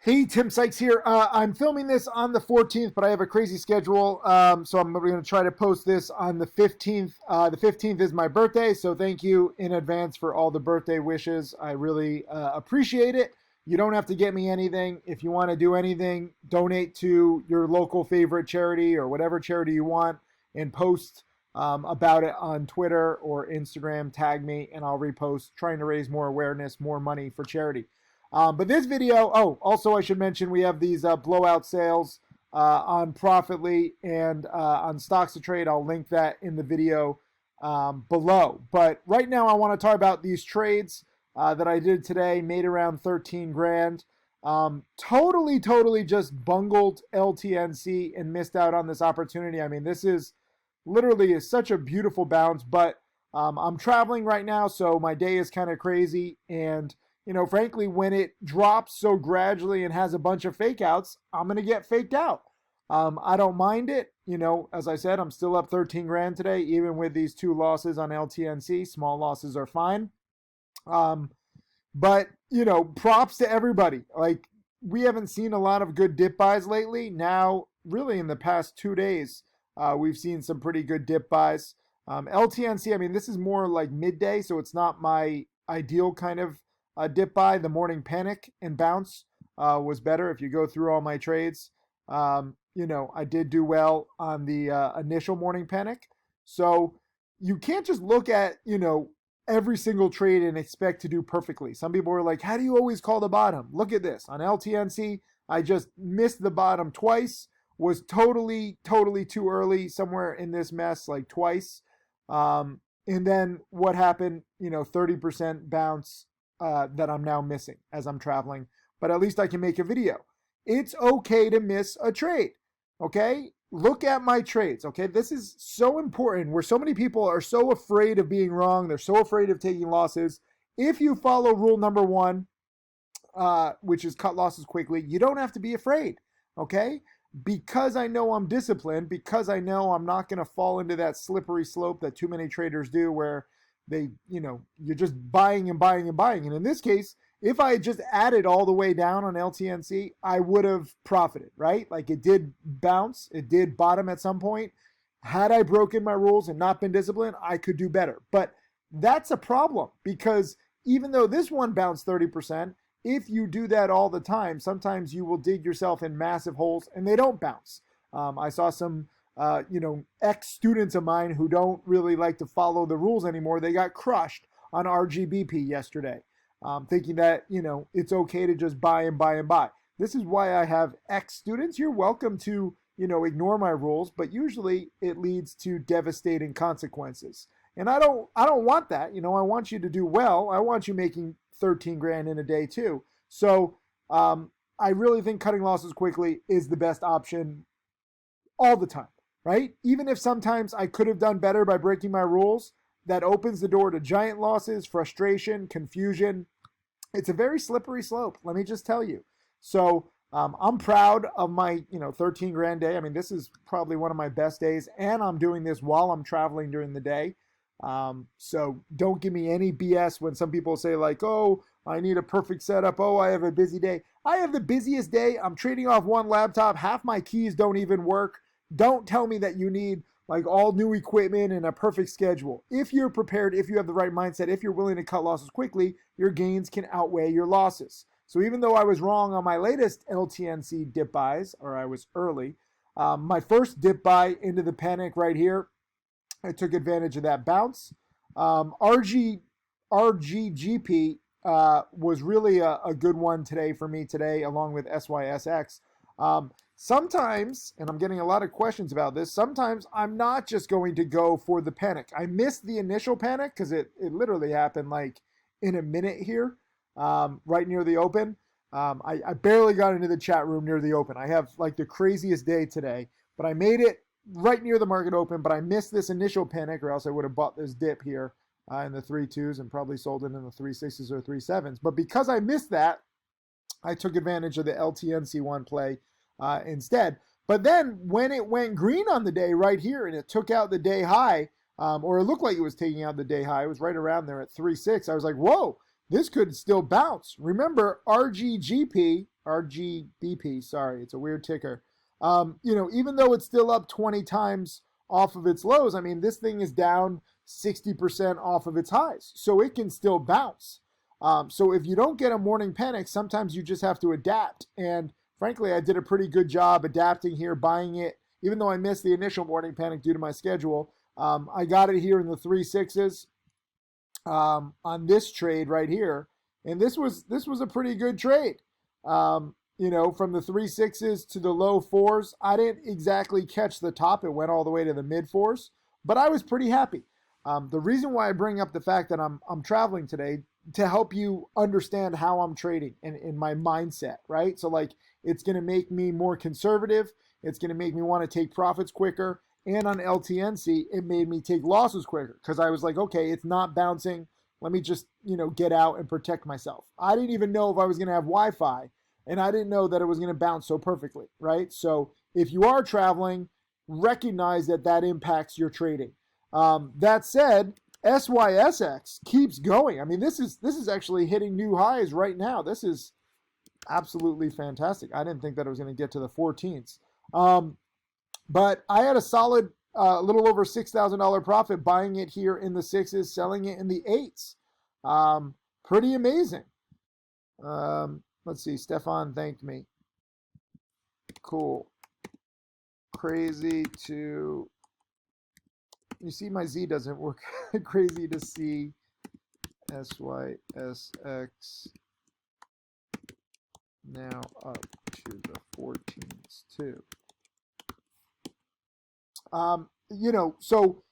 Hey, Tim Sykes here. I'm filming this on the 14th, but I have a crazy schedule, so I'm going to try to post this on the 15th. The 15th is my birthday, so thank you in advance for all the birthday wishes. I really appreciate it. You don't have to get me anything. If you want to do anything, donate to your local favorite charity or whatever charity you want and post about it on Twitter or Instagram. Tag me, and I'll repost, trying to raise more awareness, more money for charity. But this video, also I should mention we have these blowout sales on Profitly and on Stocks to Trade. I'll link that in the video below. But right now I want to talk about these trades that I did today, made around 13 grand. Totally just bungled LTNC and missed out on this opportunity. I mean, this is literally such a beautiful bounce, but I'm traveling right now, so my day is kind of crazy. And frankly, when it drops so gradually and has a bunch of fake outs, I'm going to get faked out. I don't mind it. As I said, I'm still up 13 grand today, even with these two losses on LTNC. Small losses are fine. But, props to everybody. Like, we haven't seen a lot of good dip buys lately. Now, really in the past 2 days, we've seen some pretty good dip buys. LTNC, I mean, this is more like midday, so it's not my ideal kind of dip buy. The morning panic and bounce was better. If you go through all my trades, I did do well on the initial morning panic. So you can't just look at, every single trade and expect to do perfectly. Some people are like, how do you always call the bottom? Look at this. On LTNC, I just missed the bottom twice, was totally too early somewhere in this mess, like twice. And then what happened, 30% bounce that I'm now missing as I'm traveling, but at least I can make a video. It's okay to miss a trade, okay? Look at my trades, okay? This is so important where so many people are so afraid of being wrong. They're so afraid of taking losses. If you follow rule number one, which is cut losses quickly, you don't have to be afraid, okay? Because I know I'm disciplined, because I know I'm not going to fall into that slippery slope that too many traders do where you're just buying and buying and buying. And in this case, if I had just added all the way down on LTNC, I would have profited, right? Like, it did bounce, it did bottom at some point. Had I broken my rules and not been disciplined, I could do better. But that's a problem because even though this one bounced 30%, if you do that all the time, sometimes you will dig yourself in massive holes and they don't bounce. I saw some ex-students of mine who don't really like to follow the rules anymore. They got crushed on RGBP yesterday, thinking that, it's okay to just buy and buy and buy. This is why I have ex-students. You're welcome to, ignore my rules, but usually it leads to devastating consequences. And I don't want that. I want you to do well. I want you making 13 grand in a day too. So I really think cutting losses quickly is the best option all the time. Right? Even if sometimes I could have done better by breaking my rules, that opens the door to giant losses, frustration, confusion. It's a very slippery slope, let me just tell you. So I'm proud of my 13 grand day. I mean, this is probably one of my best days, and I'm doing this while I'm traveling during the day. So don't give me any BS when some people say like, oh, I need a perfect setup. Oh, I have a busy day. I have the busiest day. I'm trading off one laptop. Half my keys don't even work. Don't tell me that you need like all new equipment and a perfect schedule. If you're prepared, if you have the right mindset, if you're willing to cut losses quickly, your gains can outweigh your losses. So even though I was wrong on my latest LTNC dip buys, or I was early, my first dip buy into the panic right here, I took advantage of that bounce. RGGP was really a good one today for me today, along with SYSX. Sometimes, and I'm getting a lot of questions about this, sometimes I'm not just going to go for the panic. I missed the initial panic because it literally happened like in a minute here, right near the open. I barely got into the chat room near the open. I have like the craziest day today, but I made it right near the market open, but I missed this initial panic or else I would have bought this dip here in the 3.2s and probably sold it in the 3.6s or 3.7s. But because I missed that, I took advantage of the LTNC1 play instead. But then when it went green on the day right here and it took out the day high, or it looked like it was taking out the day high, it was right around there at 3.6. I was like, whoa, this could still bounce. Remember, RGGP, RGBP, sorry, it's a weird ticker. Even though it's still up 20 times off of its lows, I mean, this thing is down 60% off of its highs, so it can still bounce. So if you don't get a morning panic, sometimes you just have to adapt. And frankly, I did a pretty good job adapting here, buying it, even though I missed the initial morning panic due to my schedule. I got it here in the 3.6s on this trade right here, and this was a pretty good trade. From the 3.6s to the low 4s, I didn't exactly catch the top. It went all the way to the mid 4s, but I was pretty happy. The reason why I bring up the fact that I'm traveling today to help you understand how I'm trading and in my mindset, right? So like it's going to make me more conservative. It's going to make me want to take profits quicker. And on LTNC, it made me take losses quicker because I was like, okay, it's not bouncing. Let me just, get out and protect myself. I didn't even know if I was going to have Wi-Fi, and I didn't know that it was going to bounce so perfectly, right? So if you are traveling, recognize that impacts your trading. That said, SYSX keeps going. I mean, this is actually hitting new highs right now. This is absolutely fantastic. I didn't think that it was going to get to the 14s. But I had a solid, little over $6,000 profit buying it here in the 6s, selling it in the 8s. Pretty amazing. Let's see. Stefan thanked me. Cool. Crazy to... You see my Z doesn't work. Crazy to see SYSX now up to the 14s too. So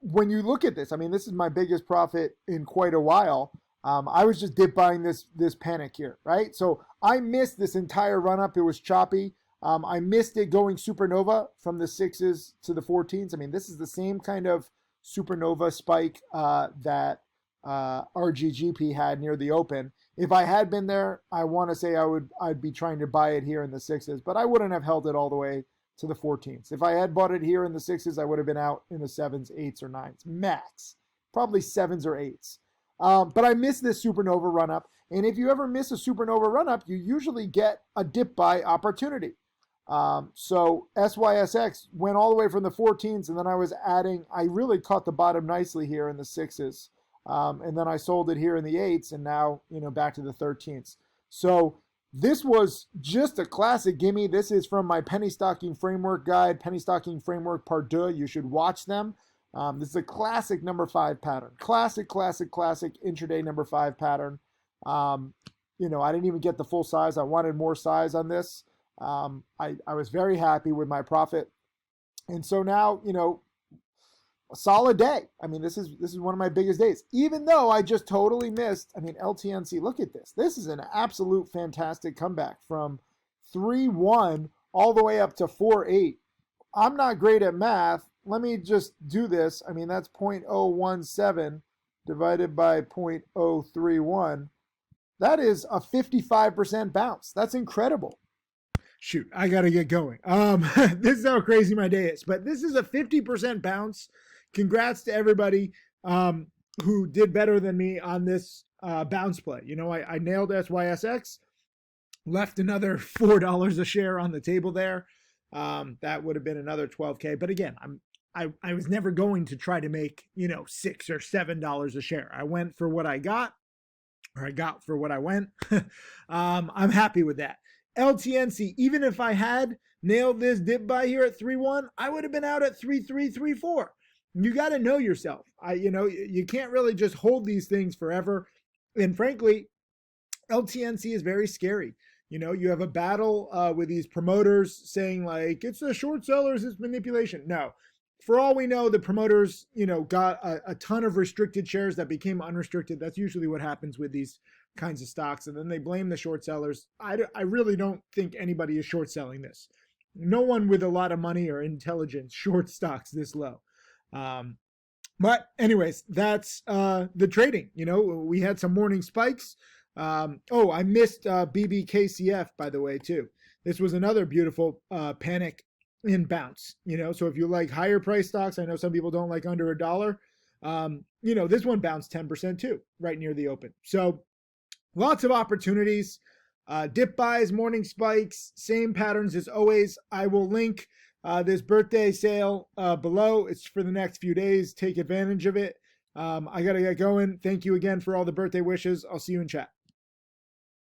when you look at this, I mean, this is my biggest profit in quite a while. I was just dip buying this panic here, right? So I missed this entire run up. It was choppy. I missed it going supernova from the 6s to the 14s. I mean, this is the same kind of supernova spike that RGGP had near the open. If I had been there, I want to say I'd be trying to buy it here in the 6s, but I wouldn't have held it all the way to the 14s. If I had bought it here in the 6s, I would have been out in the 7s, 8s, or 9s. Max. Probably 7s or 8s. But I missed this supernova run up. And if you ever miss a supernova run up, you usually get a dip buy opportunity. So SYSX went all the way from the 14s, and then I really caught the bottom nicely here in the 6s. And then I sold it here in the 8s, and now, back to the 13s. So this was just a classic gimme. This is from my penny stocking framework guide, penny stocking framework part 2. You should watch them. This is a classic number 5 pattern. Classic intraday number 5 pattern. I didn't even get the full size. I wanted more size on this. I was very happy with my profit. And so now, a solid day. I mean, this is one of my biggest days. Even though I just totally missed, LTNC, look at this. This is an absolute fantastic comeback from 3.1 all the way up to 4.8. I'm not great at math. Let me just do this. I mean, that's 0.017 divided by 0.031. That is a 55% bounce. That's incredible. Shoot, I got to get going. This is how crazy my day is. But this is a 50% bounce. Congrats to everybody who did better than me on this bounce play. I nailed SYSX, left another $4 a share on the table there. That would have been another 12K. But again, I was never going to try to make, $6 or $7 a share. I went for what I got, or I got for what I went. I'm happy with that. LTNC, even if I had nailed this dip buy here at 3.1, I would have been out at 3.3, 3.4. You got to know yourself. You can't really just hold these things forever. And frankly, LTNC is very scary. You have a battle with these promoters saying like, it's the short sellers, it's manipulation. No, for all we know, the promoters, got a ton of restricted shares that became unrestricted. That's usually what happens with these kinds of stocks. And then they blame the short sellers. I really don't think anybody is short selling this. No one with a lot of money or intelligence short stocks this low. But anyways, that's the trading. We had some morning spikes. I missed BBKCF, by the way, too. This was another beautiful panic in bounce. So if you like higher price stocks, I know some people don't like under $1. This one bounced 10% too, right near the open. So lots of opportunities. Dip buys, morning spikes, same patterns as always. I will link this birthday sale below. It's for the next few days. Take advantage of it. I got to get going. Thank you again for all the birthday wishes. I'll see you in chat.